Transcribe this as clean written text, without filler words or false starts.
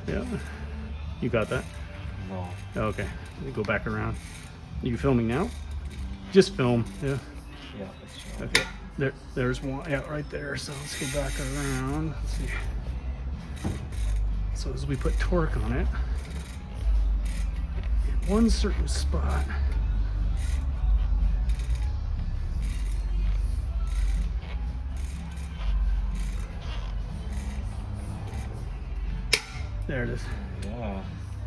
Yeah. You got that? No. Okay. Let me go back around. You filming now? Just film. Yeah. Yeah, it's Okay. There's one. Yeah, right there. So let's go back around. Let's see. So as we put torque on it, in one certain spot, there it is. yeah.